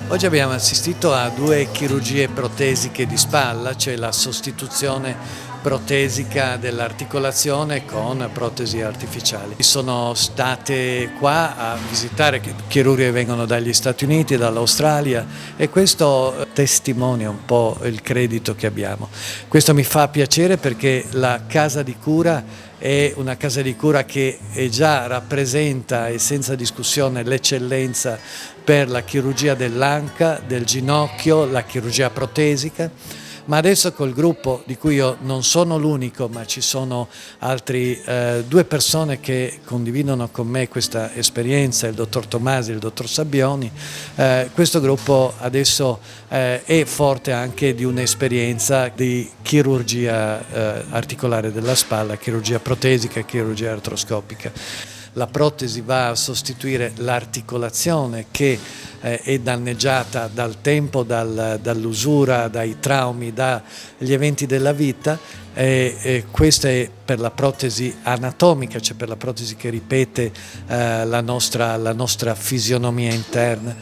Oggi abbiamo assistito a 2 chirurgie protesiche di spalla, cioè la sostituzione protesica dell'articolazione con protesi artificiali. Sono state qua a visitare chirurghi che vengono dagli Stati Uniti, dall'Australia, e questo testimonia un po' il credito che abbiamo. Questo mi fa piacere perché la casa di cura è una casa di cura che già rappresenta e senza discussione l'eccellenza per la chirurgia dell'anca, del ginocchio, la chirurgia protesica. Ma adesso col gruppo, di cui io non sono l'unico, ma ci sono altri 2 persone che condividono con me questa esperienza, il dottor Tomasi e il dottor Sabbioni, questo gruppo adesso è forte anche di un'esperienza di chirurgia articolare della spalla, chirurgia protesica e chirurgia artroscopica. La protesi va a sostituire l'articolazione che è danneggiata dal tempo, dall'usura, dai traumi, dagli eventi della vita, e questa è per la protesi anatomica, cioè per la protesi che ripete la nostra fisionomia interna.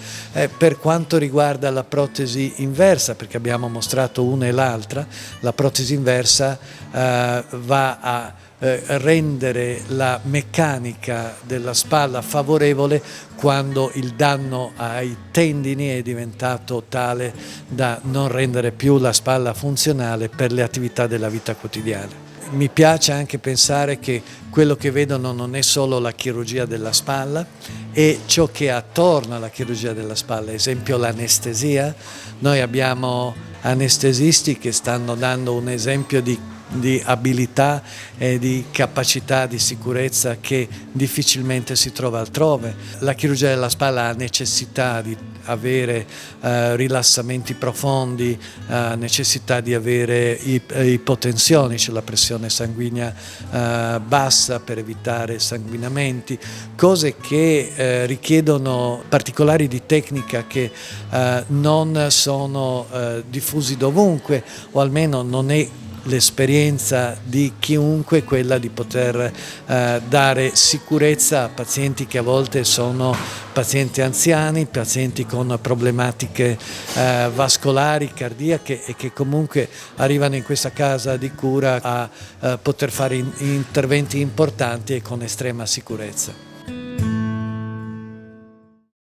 Per quanto riguarda la protesi inversa, perché abbiamo mostrato una e l'altra, la protesi inversa va a rendere la meccanica della spalla favorevole quando il danno ai tendini è diventato tale da non rendere più la spalla funzionale per le attività della vita quotidiana. Mi piace anche pensare che quello che vedono non è solo la chirurgia della spalla, è ciò che è attorno alla chirurgia della spalla, ad esempio l'anestesia. Noi abbiamo anestesisti che stanno dando un esempio di abilità e di capacità di sicurezza che difficilmente si trova altrove. La chirurgia della spalla ha necessità di avere rilassamenti profondi, necessità di avere ipotensioni, cioè la pressione sanguigna bassa per evitare sanguinamenti, cose che richiedono particolari di tecnica che non sono diffusi dovunque, o almeno non è l'esperienza di chiunque quella di poter dare sicurezza a pazienti che a volte sono pazienti anziani, pazienti con problematiche vascolari, cardiache, e che comunque arrivano in questa casa di cura a poter fare interventi importanti e con estrema sicurezza.